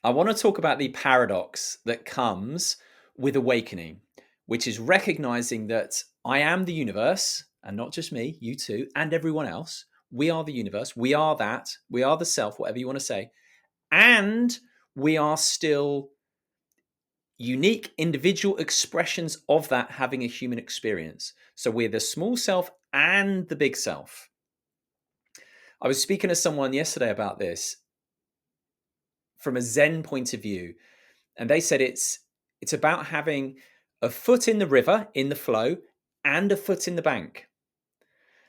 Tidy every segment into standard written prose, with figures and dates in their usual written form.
I want to talk about the paradox that comes with awakening, which is recognizing that I am the universe, and not just me, you too, and everyone else. We are the universe. We are that. We are the self, whatever you want to say. And we are still unique individual expressions of that having a human experience. So we're the small self and the big self. I was speaking to someone yesterday about this from a Zen point of view, and they said it's about having a foot in the river, in the flow, and a foot in the bank.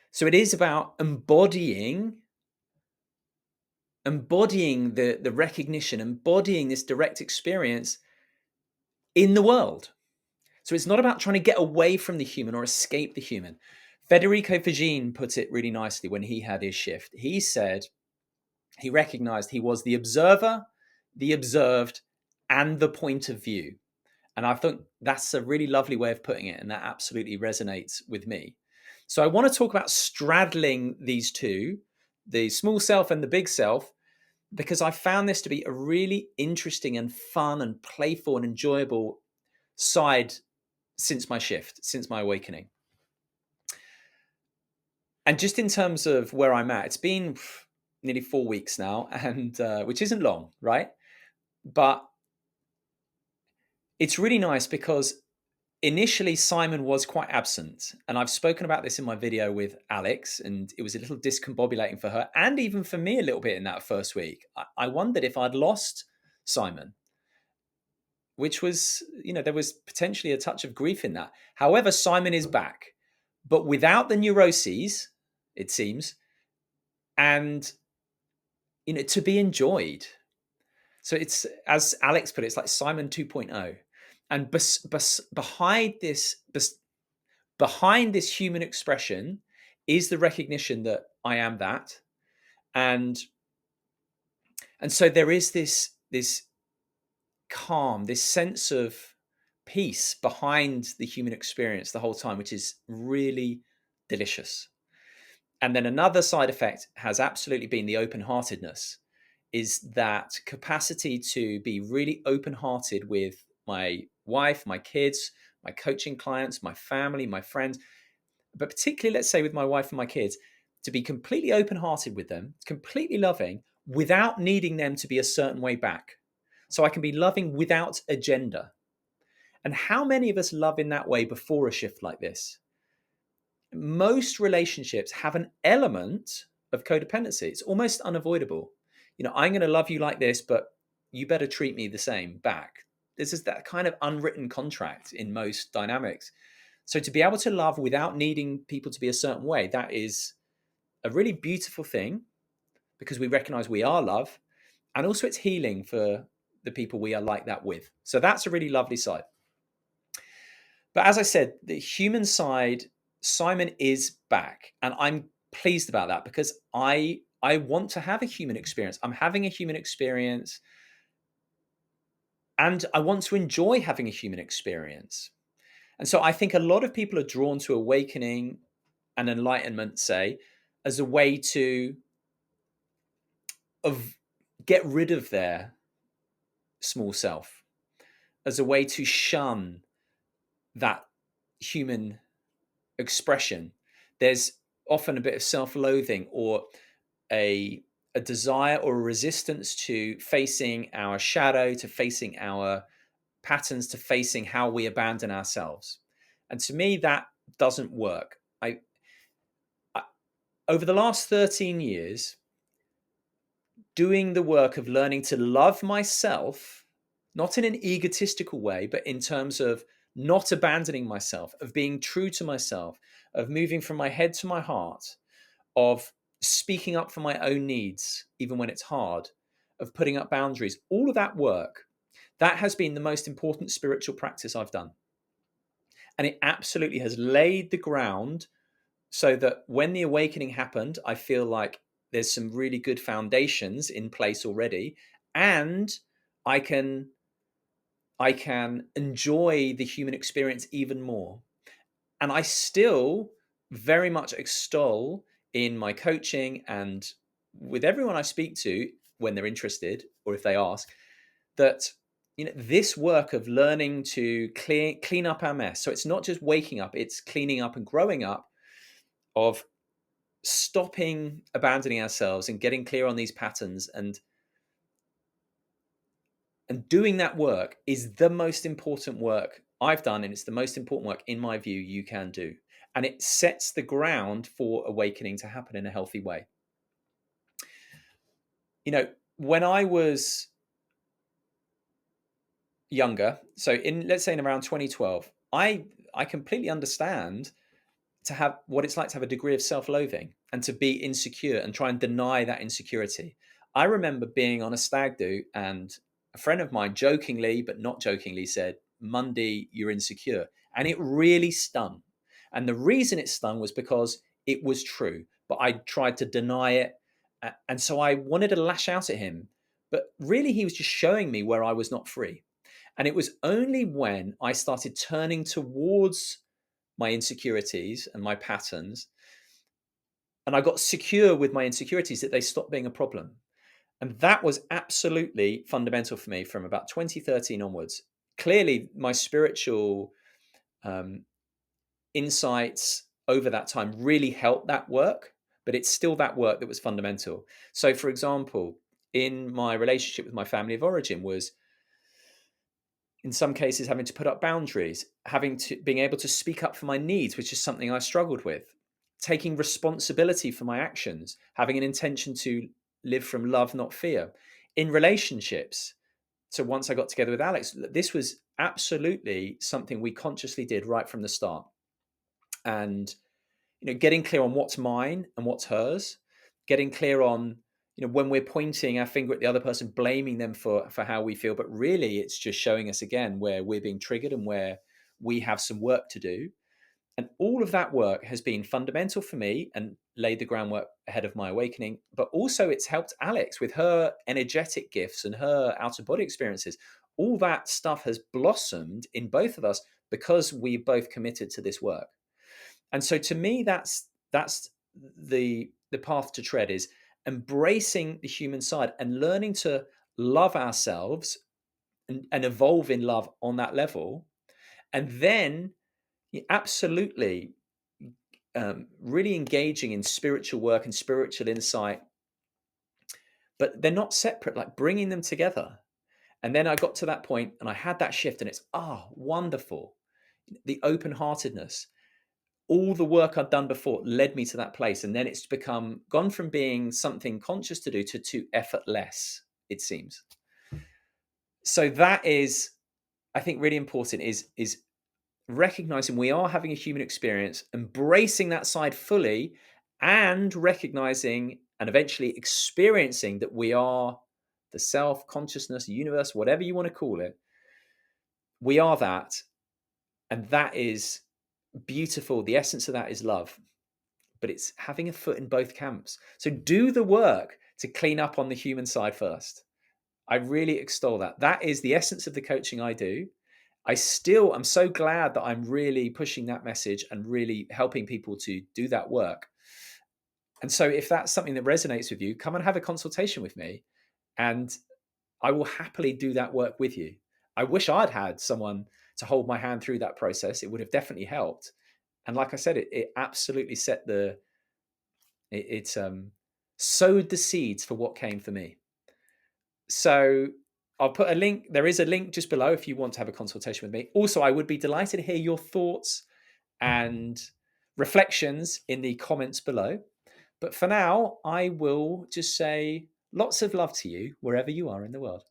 So it is about embodying the recognition, embodying this direct experience in the world. So it's not about trying to get away from the human or escape the human. Federico Fagin put it really nicely when he had his shift. He said he recognized he was the observer, the observed, and the point of view. And I think that's a really lovely way of putting it. And that absolutely resonates with me. So I want to talk about straddling these two, the small self and the big self, because I found this to be a really interesting and fun and playful and enjoyable side since my shift, since my awakening. And just in terms of where I'm at, it's been nearly 4 weeks now, and which isn't long, right? But it's really nice because initially Simon was quite absent, and I've spoken about this in my video with Alex, and it was a little discombobulating for her and even for me a little bit in that first week. I wondered if I'd lost Simon, which was, there was potentially a touch of grief in that. However, Simon is back, but without the neuroses, it seems, and to be enjoyed. So it's, as Alex put it, it's like Simon 2.0. And behind this human expression is the recognition that I am that. And so there is this calm, this sense of peace behind the human experience the whole time, which is really delicious. And then another side effect has absolutely been the open-heartedness, is that capacity to be really open-hearted with my wife, my kids, my coaching clients, my family, my friends, but particularly, let's say, with my wife and my kids, to be completely open-hearted with them, completely loving, without needing them to be a certain way back. So I can be loving without agenda. And how many of us love in that way before a shift like this? Most relationships have an element of codependency. It's almost unavoidable. I'm going to love you like this, but you better treat me the same back. This is that kind of unwritten contract in most dynamics. So to be able to love without needing people to be a certain way, that is a really beautiful thing, because we recognize we are love, and also it's healing for the people we are like that with. So that's a really lovely side. But as I said, the human side, Simon is back, and I'm pleased about that, because I want to have a human experience. I'm having a human experience, and I want to enjoy having a human experience. And so I think a lot of people are drawn to awakening and enlightenment, say, as a way to get rid of their small self, as a way to shun that human expression. There's often a bit of self-loathing or a desire or a resistance to facing our shadow, to facing our patterns, to facing how we abandon ourselves. And to me, that doesn't work. I over the last 13 years, doing the work of learning to love myself, not in an egotistical way, but in terms of not abandoning myself, of being true to myself, of moving from my head to my heart, of speaking up for my own needs, even when it's hard, of putting up boundaries, all of that work, that has been the most important spiritual practice I've done. And it absolutely has laid the ground so that when the awakening happened, I feel like there's some really good foundations in place already, and I can enjoy the human experience even more. And I still very much extol in my coaching and with everyone I speak to when they're interested, or if they ask, that this work of learning to clean up our mess. So it's not just waking up, it's cleaning up and growing up, of stopping abandoning ourselves and getting clear on these patterns, and doing that work is the most important work I've done, and it's the most important work, in my view, you can do. And it sets the ground for awakening to happen in a healthy way. When I was younger, so let's say in around 2012, I completely understand to have what it's like to have a degree of self-loathing and to be insecure and try and deny that insecurity. I remember being on a stag do, and a friend of mine jokingly, but not jokingly, said, "Mundie, you're insecure." And it really stung. And the reason it stung was because it was true, but I tried to deny it. And so I wanted to lash out at him. But really, he was just showing me where I was not free. And it was only when I started turning towards my insecurities and my patterns, and I got secure with my insecurities, that they stopped being a problem. And that was absolutely fundamental for me from about 2013 onwards. Clearly, my spiritual um, insights over that time really helped that work, but it's still that work that was fundamental. So, for example, in my relationship with my family of origin was, in some cases, having to put up boundaries, being able to speak up for my needs, which is something I struggled with, taking responsibility for my actions, having an intention to live from love, not fear. In relationships, so once I got together with Alex, this was absolutely something we consciously did right from the start. And getting clear on what's mine and what's hers, getting clear on when we're pointing our finger at the other person, blaming them for how we feel, but really it's just showing us again where we're being triggered and where we have some work to do. And all of that work has been fundamental for me and laid the groundwork ahead of my awakening. But also it's helped Alex with her energetic gifts and her out of body experiences. All that stuff has blossomed in both of us because we both committed to this work. And so to me, that's the path to tread, is embracing the human side and learning to love ourselves and evolve in love on that level. And then absolutely really engaging in spiritual work and spiritual insight, but they're not separate, like bringing them together. And then I got to that point and I had that shift, and it's wonderful. The open-heartedness, all the work I'd done before led me to that place. And then it's gone from being something conscious to do to effortless, it seems. So that is, I think, really important, is recognizing we are having a human experience, embracing that side fully, and recognizing and eventually experiencing that we are the self, consciousness, universe, whatever you want to call it. We are that. And that is beautiful. The essence of that is love. But it's having a foot in both camps. So do the work to clean up on the human side first. I really extol that. That is the essence of the coaching I do. I'm so glad that I'm really pushing that message and really helping people to do that work. And so if that's something that resonates with you, come and have a consultation with me, and I will happily do that work with you. I wish I'd had someone to hold my hand through that process. It would have definitely helped. And like I said, it absolutely it sowed the seeds for what came for me. So I'll put a link. There is a link just below if you want to have a consultation with me. Also, I would be delighted to hear your thoughts and reflections in the comments below. But for now, I will just say lots of love to you wherever you are in the world.